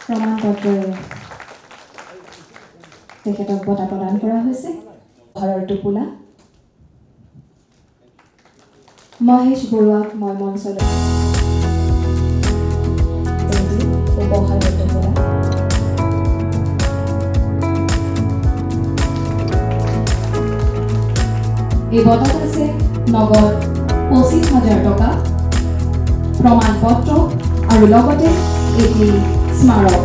প্ৰমাণপত্ৰৰে তেখেতক বঁটা প্ৰদান কৰা হৈছে। ঘৰৰ টোপোলা মহেশ বৰুৱাক মই মঞ্চলৈ উপহাৰৰ টোপোলা এই বঁটাত আছে নগদ 25,000 টকা, প্ৰমাণপত্ৰ আৰু লগতে এটি স্মাৰক।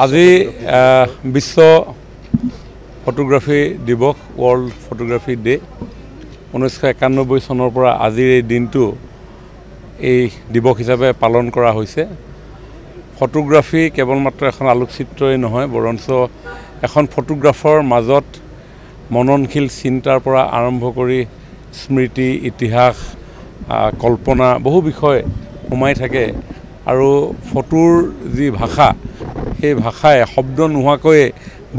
আজি বিশ্ব ফটোগ্ৰাফী দিৱস, ৱৰ্ল্ড ফটোগ্ৰাফী ডে। 1991 চনৰ পৰা আজিৰ এই দিনটো এই দিৱস হিচাপে পালন কৰা হৈছে। ফটোগ্ৰাফী কেৱল মাত্ৰ এখন আলোকচিত্ৰই নহয়, বৰঞ্চ এখন ফটোগ্ৰাফৰ মাজত মননশীল চিন্তাৰ পৰা আৰম্ভ কৰি স্মৃতি, ইতিহাস, কল্পনা বহু বিষয় সোমাই থাকে। আৰু ফটোৰ যি ভাষা, সেই ভাষাই শব্দ নোহোৱাকৈ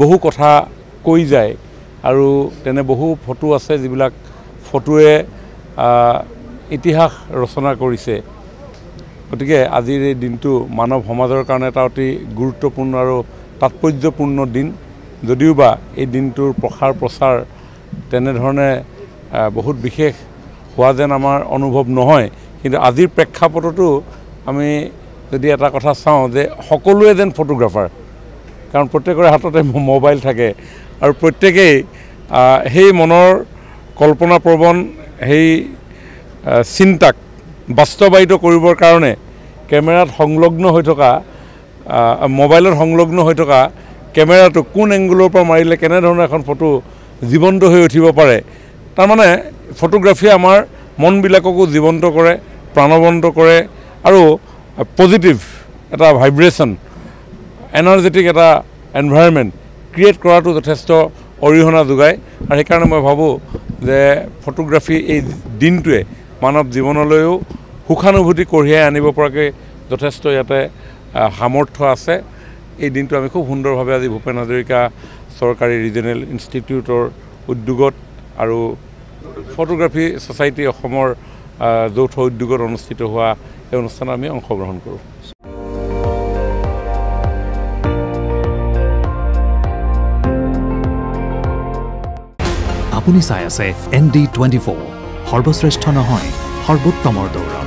বহু কথা কৈ যায়। আৰু তেনে বহু ফটো আছে যিবিলাক ফটোৱে ইতিহাস ৰচনা কৰিছে। গতিকে আজিৰ এই দিনটো মানৱ সমাজৰ কাৰণে এটা অতি গুৰুত্বপূৰ্ণ আৰু তাৎপৰ্যপূৰ্ণ দিন। যদিওবা এই দিনটোৰ প্ৰসাৰ প্ৰচাৰ তেনেধৰণে বহুত বিশেষ হোৱা যেন আমাৰ অনুভৱ নহয়, কিন্তু আজিৰ প্ৰেক্ষাপটতো আমি যদি এটা কথা চাওঁ যে সকলোৱে যেন ফটোগ্ৰাফাৰ, কাৰণ প্ৰত্যেকৰে হাততে মোবাইল থাকে আৰু প্ৰত্যেকেই সেই মনৰ কল্পনাপ্ৰৱণ সেই চিন্তাক বাস্তৱায়িত কৰিবৰ কাৰণে কেমেৰাত সংলগ্ন হৈ থকা, মোবাইলত সংলগ্ন হৈ থকা কেমেৰাটো কোন এংগুলৰ পৰা মাৰিলে কেনেধৰণৰ এখন ফটো জীৱন্ত হৈ উঠিব পাৰে। তাৰমানে ফটোগ্ৰাফীয়ে আমাৰ মনবিলাককো জীৱন্ত কৰে, প্ৰাণৱন্ত কৰে আৰু পজিটিভ এটা ভাইব্ৰেশ্যন, এনাৰ্জেটিক এটা এনভাইৰনমেণ্ট ক্ৰিয়েট কৰাটো যথেষ্ট অৰিহণা যোগায়। আৰু সেইকাৰণে মই ভাবোঁ যে ফটোগ্ৰাফী এই দিনটোৱে মানৱ জীৱনলৈও সুখানুভূতি কঢ়িয়াই আনিব পৰাকৈ যথেষ্ট ইয়াতে সামৰ্থ্য আছে। এই দিনটো আমি খুব সুন্দৰভাৱে আজি ভূপেন হাজৰিকা চৰকাৰী ৰিজনেল ইনষ্টিটিউটৰ উদ্যোগত আৰু ফটোগ্ৰাফী ছ'চাইটি অসমৰ যৌথ উদ্যোগত অনুষ্ঠিত হোৱা এই অনুষ্ঠানত আমি অংশগ্ৰহণ কৰোঁ। আপুনি চাই আছে ND24, সৰ্বশ্ৰেষ্ঠ নহয়, সৰ্বোত্তমৰ দৌৰ।